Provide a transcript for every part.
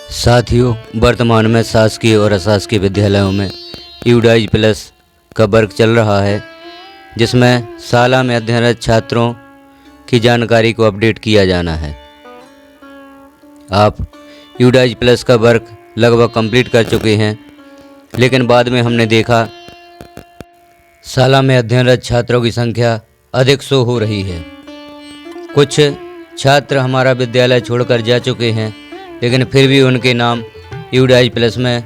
साथियों, वर्तमान में शासकीय और अशासकीय विद्यालयों में यूडाइज प्लस का वर्ग चल रहा है, जिसमें शाला में अध्ययनरत छात्रों की जानकारी को अपडेट किया जाना है। आप यूडाइज प्लस का वर्ग लगभग कंप्लीट कर चुके हैं, लेकिन बाद में हमने देखा शाला में अध्ययनरत छात्रों की संख्या अधिक शो हो रही है। कुछ छात्र हमारा विद्यालय छोड़कर जा चुके हैं, लेकिन फिर भी उनके नाम यूडाइज प्लस में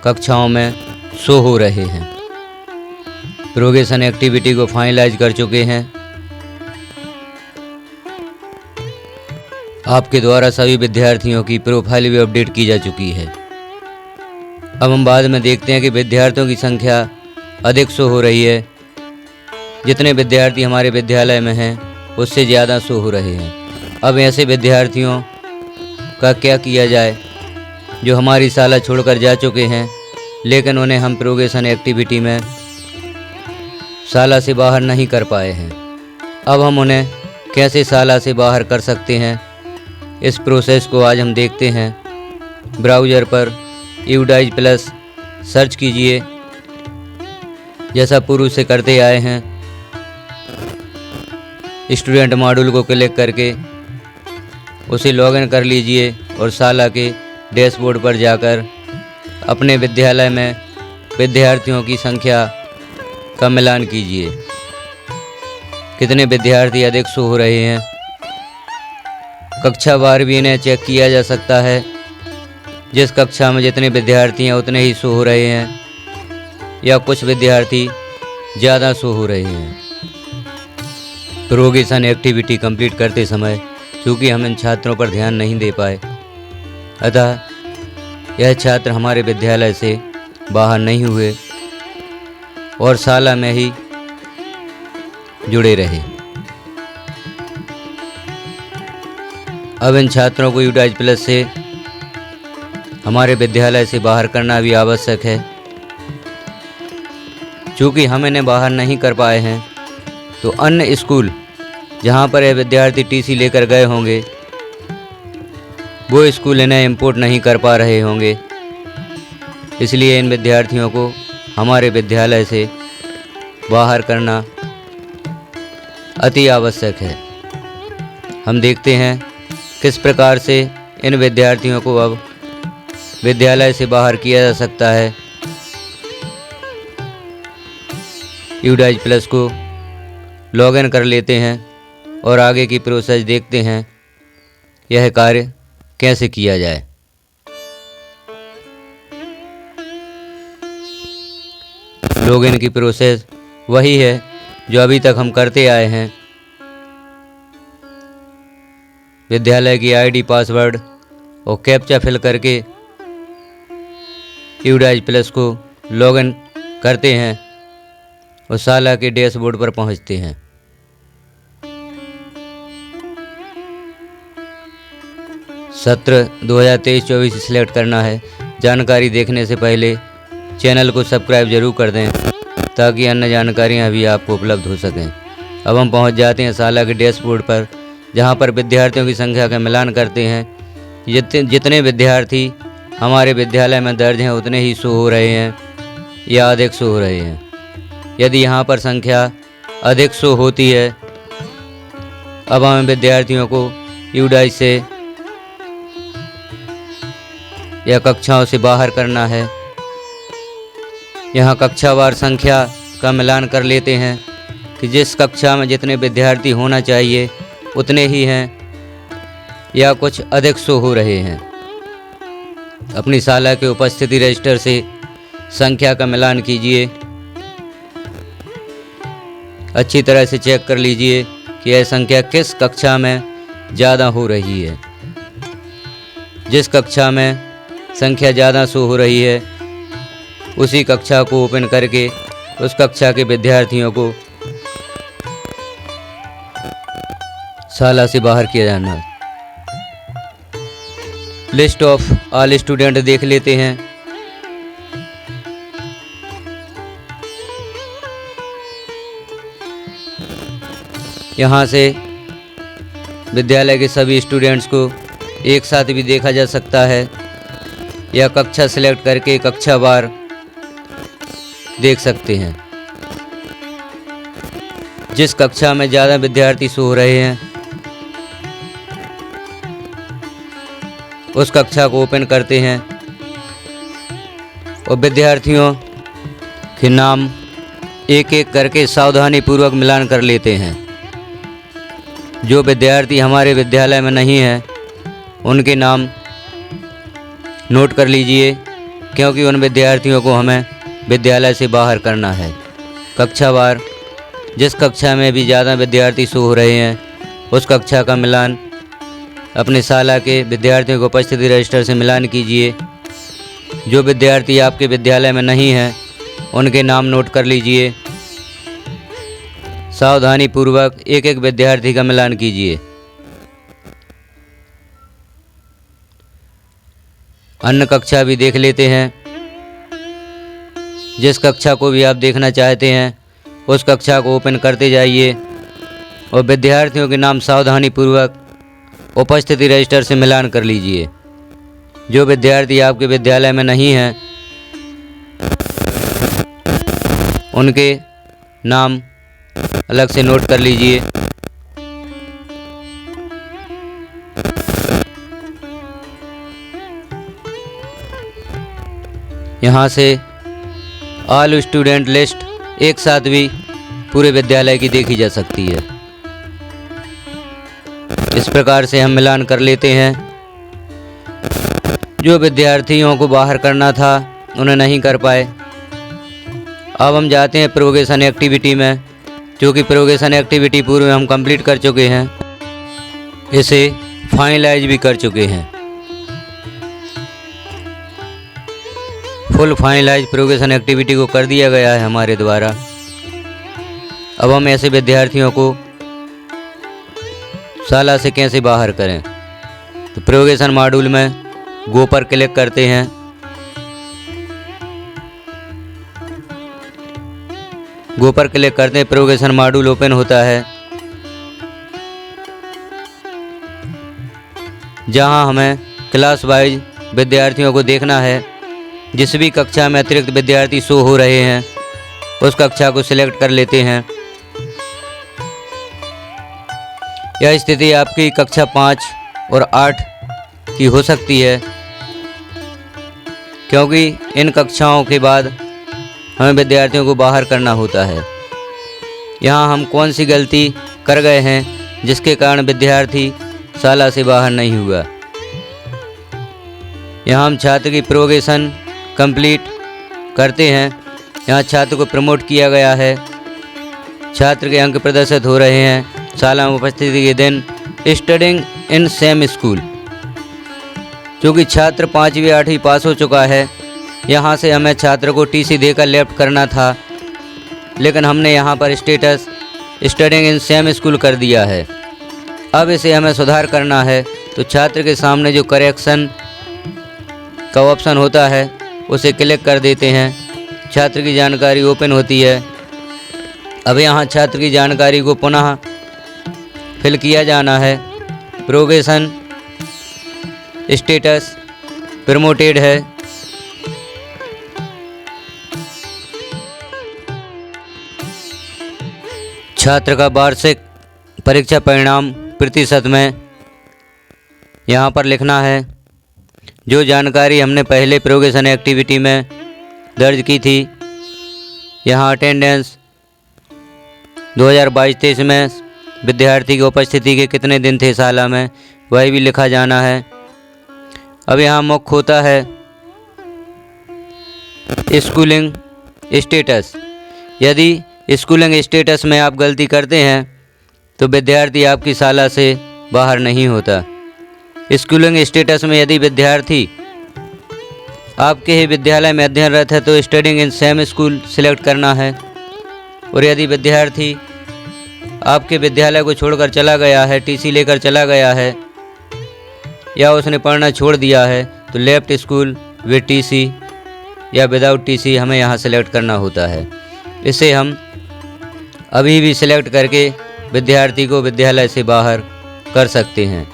कक्षाओं में शो हो रहे हैं। प्रोग्रेशन एक्टिविटी को फाइनलाइज कर चुके हैं। आपके द्वारा सभी विद्यार्थियों की प्रोफाइल भी अपडेट की जा चुकी है। अब हम बाद में देखते हैं कि विद्यार्थियों की संख्या अधिक शो हो रही है। जितने विद्यार्थी हमारे विद्यालय में हैं, उससे ज़्यादा शो हो रहे हैं। अब ऐसे विद्यार्थियों का क्या किया जाए जो हमारी शाला छोड़कर जा चुके हैं, लेकिन उन्हें हम प्रोग्रेशन एक्टिविटी में शाला से बाहर नहीं कर पाए हैं। अब हम उन्हें कैसे शाला से बाहर कर सकते हैं, इस प्रोसेस को आज हम देखते हैं। ब्राउज़र पर यूडाइज प्लस सर्च कीजिए, जैसा पूर्व से करते आए हैं। स्टूडेंट मॉड्यूल को क्लिक करके उसे लॉगिन कर लीजिए और शाला के डैशबोर्ड पर जाकर अपने विद्यालय में विद्यार्थियों की संख्या का मिलान कीजिए। कितने विद्यार्थी अधिक शो हो रहे हैं। कक्षावार भी इन्हें चेक किया जा सकता है। जिस कक्षा में जितने विद्यार्थी हैं उतने ही शो हो रहे हैं, या कुछ विद्यार्थी ज़्यादा शो हो रहे हैं। प्रोग्रेशन एक्टिविटी कंप्लीट करते समय क्योंकि हम इन छात्रों पर ध्यान नहीं दे पाए, अतः यह छात्र हमारे विद्यालय से बाहर नहीं हुए और शाला में ही जुड़े रहे। अब इन छात्रों को यूडाइज प्लस से हमारे विद्यालय से बाहर करना भी आवश्यक है। चूँकि हम इन्हें बाहर नहीं कर पाए हैं, तो अन्य स्कूल जहाँ पर यह विद्यार्थी टीसी लेकर गए होंगे, वो स्कूल इन्हें इंपोर्ट नहीं कर पा रहे होंगे। इसलिए इन विद्यार्थियों को हमारे विद्यालय से बाहर करना अति आवश्यक है। हम देखते हैं किस प्रकार से इन विद्यार्थियों को अब विद्यालय से बाहर किया जा सकता है। यूडाइज प्लस को लॉगिन कर लेते हैं और आगे की प्रोसेस देखते हैं, यह कार्य कैसे किया जाए। लॉगिन की प्रोसेस वही है जो अभी तक हम करते आए हैं। विद्यालय की आईडी, पासवर्ड और कैप्चा फिल करके यूडाइज प्लस को लॉगिन करते हैं और शाला के डैशबोर्ड पर पहुंचते हैं। सत्र 2023-24 सिलेक्ट करना है। जानकारी देखने से पहले चैनल को सब्सक्राइब जरूर कर दें, ताकि अन्य जानकारियां भी आपको उपलब्ध हो सकें। अब हम पहुंच जाते हैं शाला के डैशबोर्ड पर, जहां पर विद्यार्थियों की संख्या का मिलान करते हैं। जितने विद्यार्थी हमारे विद्यालय में दर्ज हैं उतने ही शो हो रहे हैं या अधिक शो हो रहे हैं। यदि यहां पर संख्या अधिक शो होती है, अब हमें विद्यार्थियों को यूडाइज से या कक्षाओं से बाहर करना है। यहाँ कक्षावार संख्या का मिलान कर लेते हैं कि जिस कक्षा में जितने विद्यार्थी होना चाहिए उतने ही हैं या कुछ अधिक शो हो रहे हैं। अपनी शाला के उपस्थिति रजिस्टर से संख्या का मिलान कीजिए। अच्छी तरह से चेक कर लीजिए कि यह संख्या किस कक्षा में ज़्यादा हो रही है। जिस कक्षा में संख्या ज़्यादा शो हो रही है, उसी कक्षा को ओपन करके उस कक्षा के विद्यार्थियों को शाला से बाहर किया जाना है। लिस्ट ऑफ ऑल स्टूडेंट देख लेते हैं। यहाँ से विद्यालय के सभी स्टूडेंट्स को एक साथ भी देखा जा सकता है। या कक्षा सिलेक्ट करके कक्षावार देख सकते हैं। जिस कक्षा में ज़्यादा विद्यार्थी सो रहे हैं उस कक्षा को ओपन करते हैं और विद्यार्थियों के नाम एक एक करके सावधानी पूर्वक मिलान कर लेते हैं। जो विद्यार्थी हमारे विद्यालय में नहीं है उनके नाम नोट कर लीजिए, क्योंकि उन विद्यार्थियों को हमें विद्यालय से बाहर करना है। कक्षावार जिस कक्षा में भी ज़्यादा विद्यार्थी सो रहे हैं उस कक्षा का मिलान अपने शाला के विद्यार्थियों को उपस्थिति रजिस्टर से मिलान कीजिए। जो विद्यार्थी आपके विद्यालय में नहीं हैं उनके नाम नोट कर लीजिए। सावधानी पूर्वक एक एक विद्यार्थी का मिलान कीजिए। अन्य कक्षा भी देख लेते हैं। जिस कक्षा को भी आप देखना चाहते हैं उस कक्षा को ओपन करते जाइए और विद्यार्थियों के नाम सावधानी पूर्वक उपस्थिति रजिस्टर से मिलान कर लीजिए। जो विद्यार्थी आपके विद्यालय में नहीं हैं उनके नाम अलग से नोट कर लीजिए। यहाँ से ऑल स्टूडेंट लिस्ट एक साथ भी पूरे विद्यालय की देखी जा सकती है। इस प्रकार से हम मिलान कर लेते हैं। जो विद्यार्थियों को बाहर करना था उन्हें नहीं कर पाए। अब हम जाते हैं प्रोग्रेशन एक्टिविटी में, क्योंकि प्रोग्रेशन एक्टिविटी पूर्व में हम कंप्लीट कर चुके हैं, इसे फाइनलाइज भी कर चुके हैं। फुल फाइनलाइज प्रोग्रेशन एक्टिविटी को कर दिया गया है हमारे द्वारा। अब हम ऐसे विद्यार्थियों को शाला से कैसे बाहर करें, तो प्रोग्रेशन मॉड्यूल में गो पर क्लिक करते हैं। गो पर क्लिक करते हैं, प्रोग्रेशन मॉड्यूल ओपन होता है, जहां हमें क्लास वाइज विद्यार्थियों को देखना है। जिस भी कक्षा में अतिरिक्त विद्यार्थी शो हो रहे हैं उस कक्षा को सिलेक्ट कर लेते हैं। यह स्थिति आपकी कक्षा 5 और 8 की हो सकती है, क्योंकि इन कक्षाओं के बाद हमें विद्यार्थियों को बाहर करना होता है। यहाँ हम कौन सी गलती कर गए हैं जिसके कारण विद्यार्थी शाला से बाहर नहीं हुआ। यहाँ हम छात्र की प्रोग्रेशन कंप्लीट करते हैं। यहाँ छात्र को प्रमोट किया गया है। छात्र के अंक प्रदर्शित हो रहे हैं। शाला में उपस्थिति के दिन स्टडिंग इन सेम स्कूल, क्योंकि छात्र 5वीं 8वीं पास हो चुका है। यहाँ से हमें छात्र को टीसी देकर लेफ्ट करना था, लेकिन हमने यहाँ पर status studying in same school कर दिया है। अब इसे हमें सुधार करना है, तो छात्र के सामने जो करेक्शन का ऑप्शन होता है उसे क्लिक कर देते हैं। छात्र की जानकारी ओपन होती है। अब यहाँ छात्र की जानकारी को पुनः फिल किया जाना है। प्रोग्रेशन स्टेटस प्रमोटेड है। छात्र का वार्षिक परीक्षा परिणाम प्रतिशत में यहाँ पर लिखना है। जो जानकारी हमने पहले प्रोग्रेशन एक्टिविटी में दर्ज की थी, यहाँ अटेंडेंस 2022-23 में विद्यार्थी की उपस्थिति के कितने दिन थे शाला में, वही भी लिखा जाना है। अब यहाँ मुख्य होता है स्कूलिंग स्टेटस। यदि स्कूलिंग स्टेटस में आप गलती करते हैं तो विद्यार्थी आपकी शाला से बाहर नहीं होता। स्कूलिंग स्टेटस में यदि विद्यार्थी आपके ही विद्यालय में अध्ययनरत है तो studying in same school select करना है, और यदि विद्यार्थी आपके विद्यालय को छोड़कर चला गया है, टीसी लेकर चला गया है या उसने पढ़ना छोड़ दिया है, तो लेफ्ट स्कूल विद टीसी या विदाउट टीसी हमें यहाँ सेलेक्ट करना होता है। इसे हम अभी भी सिलेक्ट करके विद्यार्थी को विद्यालय से बाहर कर सकते हैं।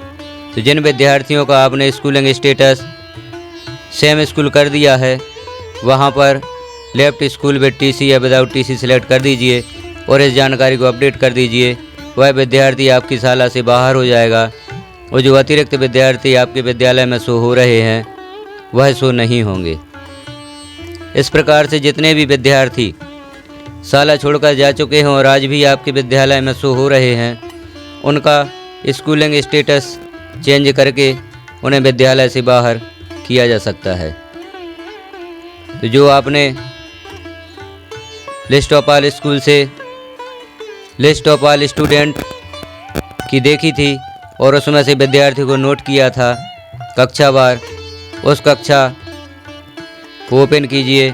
तो जिन विद्यार्थियों का आपने स्कूलिंग स्टेटस सेम स्कूल कर दिया है वहाँ पर लेफ्ट स्कूल विद टीसी या विदाउट टीसी सिलेक्ट कर दीजिए और इस जानकारी को अपडेट कर दीजिए। वह विद्यार्थी आपकी शाला से बाहर हो जाएगा और जो अतिरिक्त विद्यार्थी आपके विद्यालय में शो हो रहे हैं वह शो नहीं होंगे। इस प्रकार से जितने भी विद्यार्थी शाला छोड़कर जा चुके हैं और आज भी आपके विद्यालय में शो हो रहे हैं उनका स्कूलिंग स्टेटस चेंज करके उन्हें विद्यालय से बाहर किया जा सकता है। तो जो आपने लिस्ट ऑफ ऑल स्कूल से लिस्ट ऑफ ऑल स्टूडेंट की देखी थी और उसमें से विद्यार्थी को नोट किया था कक्षावार, उस कक्षा को ओपन कीजिए,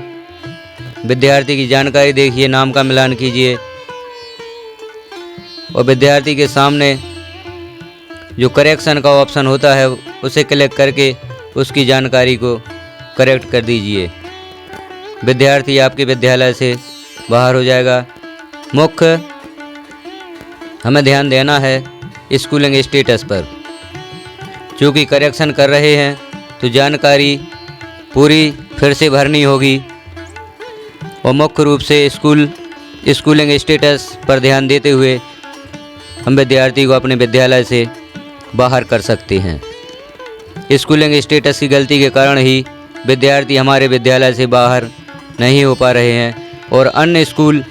विद्यार्थी की जानकारी देखिए, नाम का मिलान कीजिए और विद्यार्थी के सामने जो करेक्शन का ऑप्शन होता है उसे क्लिक करके उसकी जानकारी को करेक्ट कर दीजिए। विद्यार्थी आपके विद्यालय से बाहर हो जाएगा। मुख्य हमें ध्यान देना है स्कूलिंग स्टेटस पर, चूँकि करेक्शन कर रहे हैं तो जानकारी पूरी फिर से भरनी होगी और मुख्य रूप से स्कूलिंग स्टेटस पर ध्यान देते हुए हम विद्यार्थी को अपने विद्यालय से बाहर कर सकते हैं। स्कूलिंग स्टेटस की गलती के कारण ही विद्यार्थी हमारे विद्यालय से बाहर नहीं हो पा रहे हैं और अन्य स्कूल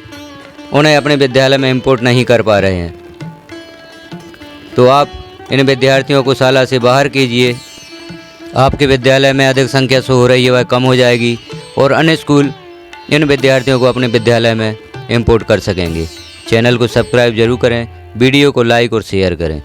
उन्हें अपने विद्यालय में इंपोर्ट नहीं कर पा रहे हैं। तो आप इन विद्यार्थियों को शाला से बाहर कीजिए। आपके विद्यालय में अधिक संख्या शो हो रही है वह कम हो जाएगी और अन्य स्कूल इन विद्यार्थियों को अपने विद्यालय में इंपोर्ट कर सकेंगे। चैनल को सब्सक्राइब जरूर करें, वीडियो को लाइक और शेयर करें।